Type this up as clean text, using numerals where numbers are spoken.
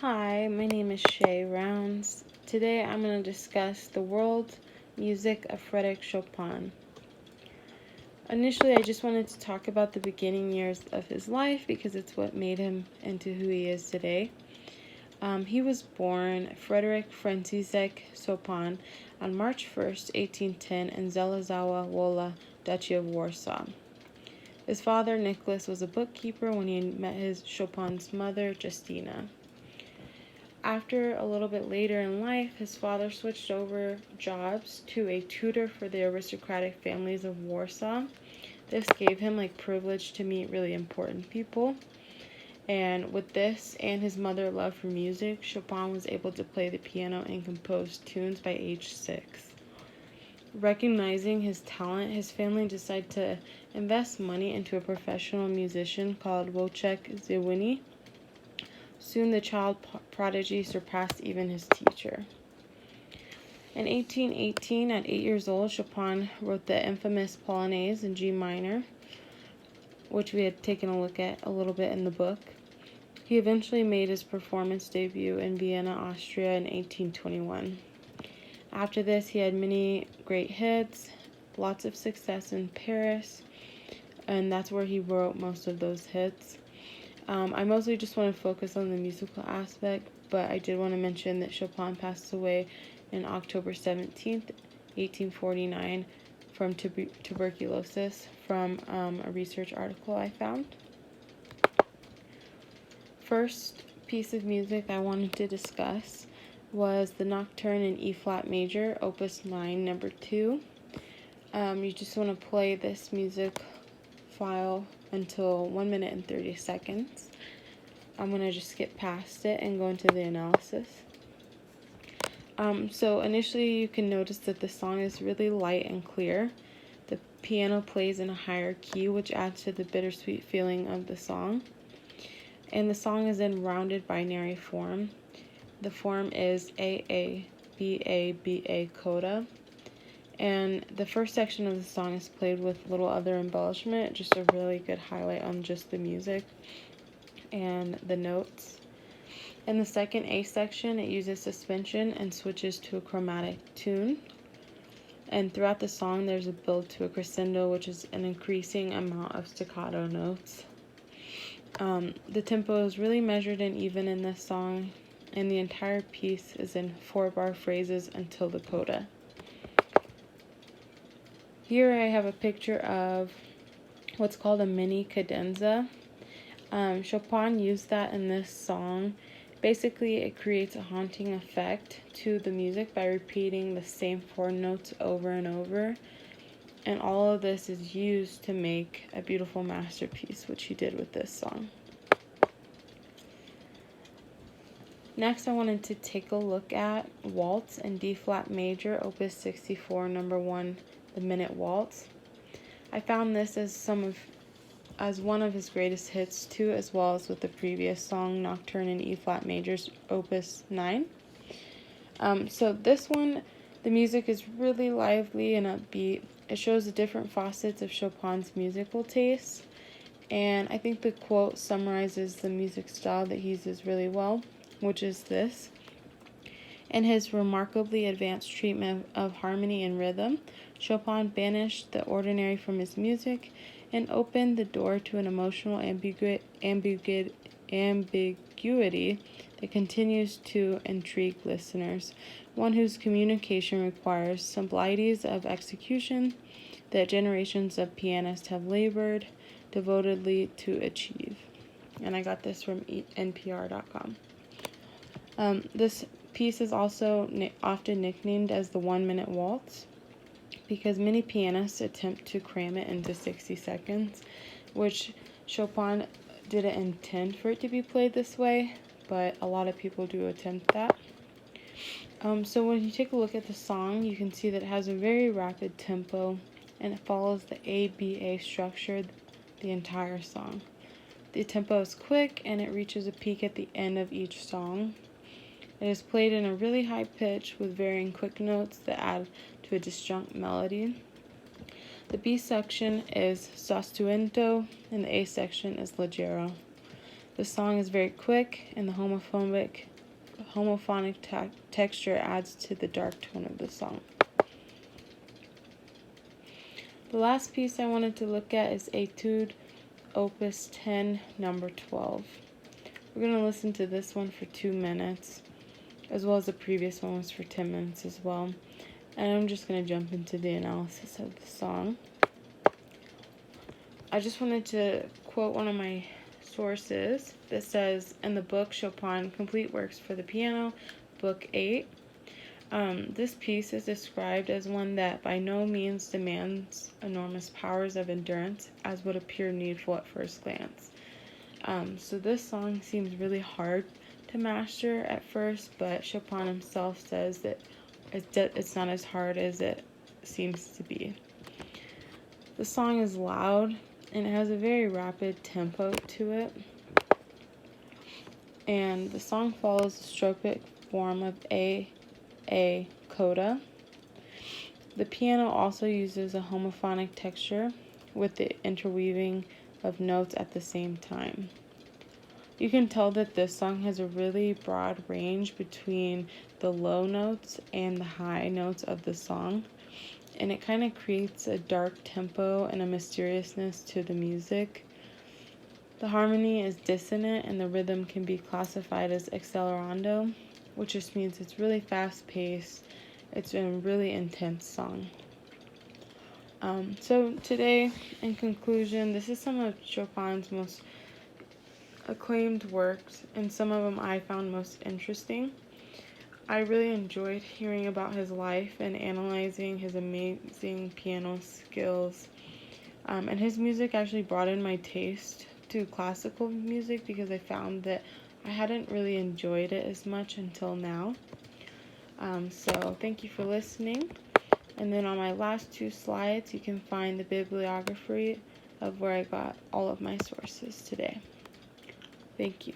Hi, my name is Shay Rounds. Today I'm going to discuss the world music of Frederic Chopin. Initially, I just wanted to talk about the beginning years of his life because it's what made him into who he is today. He was born Frederic Franciszek Chopin on March 1st, 1810 in Zelazowa Wola, Duchy of Warsaw. His father, Nicholas, was a bookkeeper when he met his Chopin's mother, Justina. After a little bit later in life, his father switched over jobs to a tutor for the aristocratic families of Warsaw. This gave him privilege to meet really important people. And with this and his mother's love for music, Chopin was able to play the piano and compose tunes by age 6. Recognizing his talent, his family decided to invest money into a professional musician called Wojciech Zywini. Soon the child prodigy surpassed even his teacher. In 1818, at 8 years old, Chopin wrote the infamous Polonaise in G minor, which we had taken a look at a little bit in the book. He eventually made his performance debut in Vienna, Austria in 1821. After this, he had many great hits, lots of success in Paris, and that's where he wrote most of those hits. I mostly just want to focus on the musical aspect, but I did want to mention that Chopin passed away on October 17th, 1849 from tuberculosis from a research article I found. First piece of music I wanted to discuss was the Nocturne in E-flat major, Opus 9, number 2. You just want to play this music file until 1 minute and 30 seconds. I'm going to just skip past it and go into the analysis. So initially you can notice that the song is really light and clear. The piano plays in a higher key, which adds to the bittersweet feeling of the song. And the song is in rounded binary form. The form is A-A-B-A-B-A coda. And the first section of the song is played with little other embellishment, just a really good highlight on just the music and the notes. In the second A section, it uses suspension and switches to a chromatic tune. And throughout the song, there's a build to a crescendo, which is an increasing amount of staccato notes. The tempo is really measured and even in this song, and the entire piece is in 4-bar phrases until the coda. Here I have a picture of what's called a mini cadenza. Chopin used that in this song. Basically, it creates a haunting effect to the music by repeating the same 4 notes over and over. And all of this is used to make a beautiful masterpiece, which he did with this song. Next, I wanted to take a look at Waltz in D-flat major, Opus 64, number 1, the Minute Waltz. I found this as one of his greatest hits too, as well as with the previous song, Nocturne in E-flat major, Opus 9. So this one, the music is really lively and upbeat. It shows the different facets of Chopin's musical taste, and I think the quote summarizes the music style that he uses really well, which is this: in his remarkably advanced treatment of harmony and rhythm, Chopin banished the ordinary from his music and opened the door to an emotional ambiguity that continues to intrigue listeners, one whose communication requires sublimes of execution that generations of pianists have labored devotedly to achieve. And I got this from NPR.com. This piece is also often nicknamed as the 1-minute waltz because many pianists attempt to cram it into 60 seconds, which Chopin didn't intend for it to be played this way, but a lot of people do attempt that. So when you take a look at the song, you can see that it has a very rapid tempo and it follows the ABA structure the entire song. The tempo is quick and it reaches a peak at the end of each song. It is played in a really high pitch with varying quick notes that add to a disjunct melody. The B section is sostenuto and the A section is leggero. The song is very quick and the homophonic homophonic texture adds to the dark tone of the song. The last piece I wanted to look at is Etude Opus 10, number 12. We're going to listen to this one for 2 minutes, as well as the previous one was for 10 minutes as well. And I'm just going to jump into the analysis of the song. I just wanted to quote one of my sources that says, in the book Chopin, Complete Works for the Piano, Book 8, this piece is described as one that by no means demands enormous powers of endurance, as would appear needful at first glance. So this song seems really hard to master at first, but Chopin himself says that it's not as hard as it seems to be. The song is loud, and it has a very rapid tempo to it. And the song follows the stropic form of A coda. The piano also uses a homophonic texture with the interweaving of notes at the same time. You can tell that this song has a really broad range between the low notes and the high notes of the song, and it kind of creates a dark tempo and a mysteriousness to the music. The harmony is dissonant, and the rhythm can be classified as accelerando, which just means it's really fast-paced. It's a really intense song. So today, in conclusion, this is some of Chopin's most acclaimed works, and some of them I found most interesting. I really enjoyed hearing about his life and analyzing his amazing piano skills. And his music actually broadened my taste to classical music because I found that I hadn't really enjoyed it as much until now. So thank you for listening. And then on my last 2 slides, you can find the bibliography of where I got all of my sources today. Thank you.